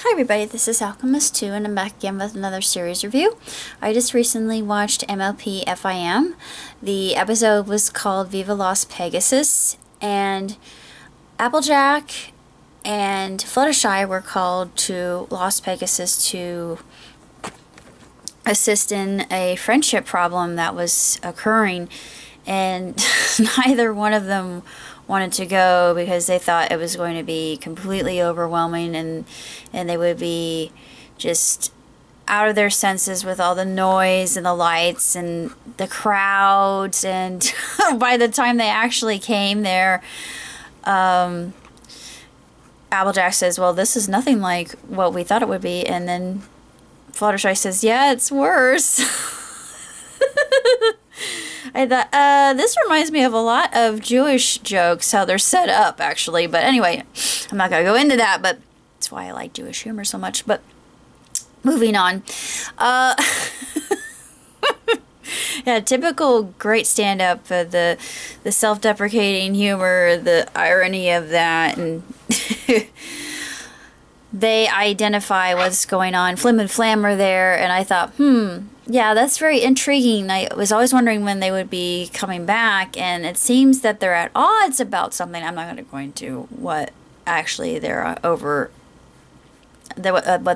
Hi everybody, this is Alchemist2 and I'm back again with another series review. I just recently watched MLP FIM. The episode was called Viva Pegasus, and Applejack and Fluttershy were called to Las Pegasus to assist in a friendship problem that was occurring, and neither one of them wanted to go because they thought it was going to be completely overwhelming and they would be just out of their senses with all the noise and the lights and the crowds, and by the time they actually came there, Applejack says, well, this is nothing like what we thought it would be, and then Fluttershy says, yeah, it's worse. I thought, this reminds me of a lot of Jewish jokes, how they're set up, actually. But anyway, I'm not going to go into that, but that's why I like Jewish humor so much. But moving on. Yeah, typical great stand-up, the self-deprecating humor, the irony of that, and they identify what's going on. Flim and Flam are there, and I thought, yeah, that's very intriguing. I was always wondering when they would be coming back, and it seems that they're at odds about something. I'm not going to go into what actually they're what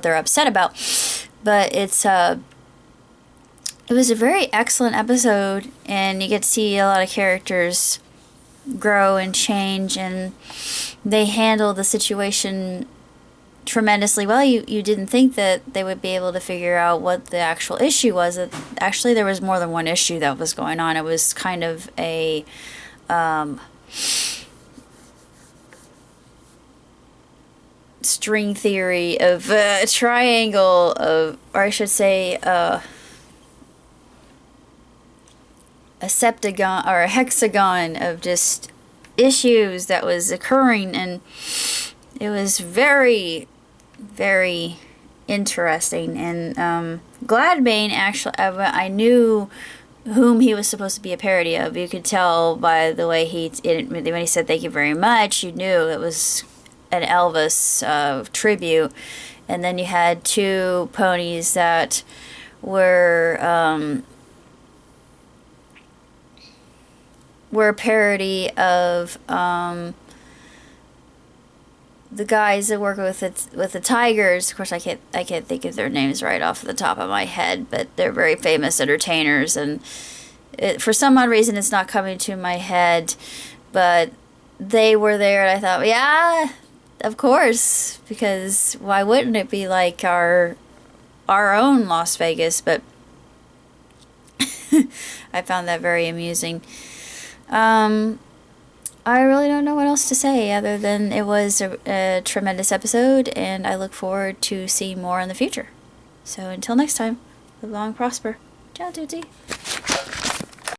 they're upset about, but it was a very excellent episode, and you get to see a lot of characters grow and change, and they handle the situation tremendously well. You didn't think that they would be able to figure out what the actual issue was. Actually, there was more than one issue that was going on. It was kind of a string theory of a triangle of, or I should say, a septagon or a hexagon of just issues that was occurring, and it was very, very interesting. And Gladbane, actually, I knew whom he was supposed to be a parody of. You could tell by the way when he said thank you very much, you knew it was an Elvis tribute. And then you had two ponies that were a parody of the guys that work with the tigers. Of course, I can't think of their names right off the top of my head, but they're very famous entertainers, and for some odd reason it's not coming to my head, but they were there, and I thought, yeah, of course, because why wouldn't it be like our own Las Vegas? But I found that very amusing. I really don't know what else to say other than it was a tremendous episode, and I look forward to seeing more in the future. So until next time, live long and prosper. Ciao, tutti.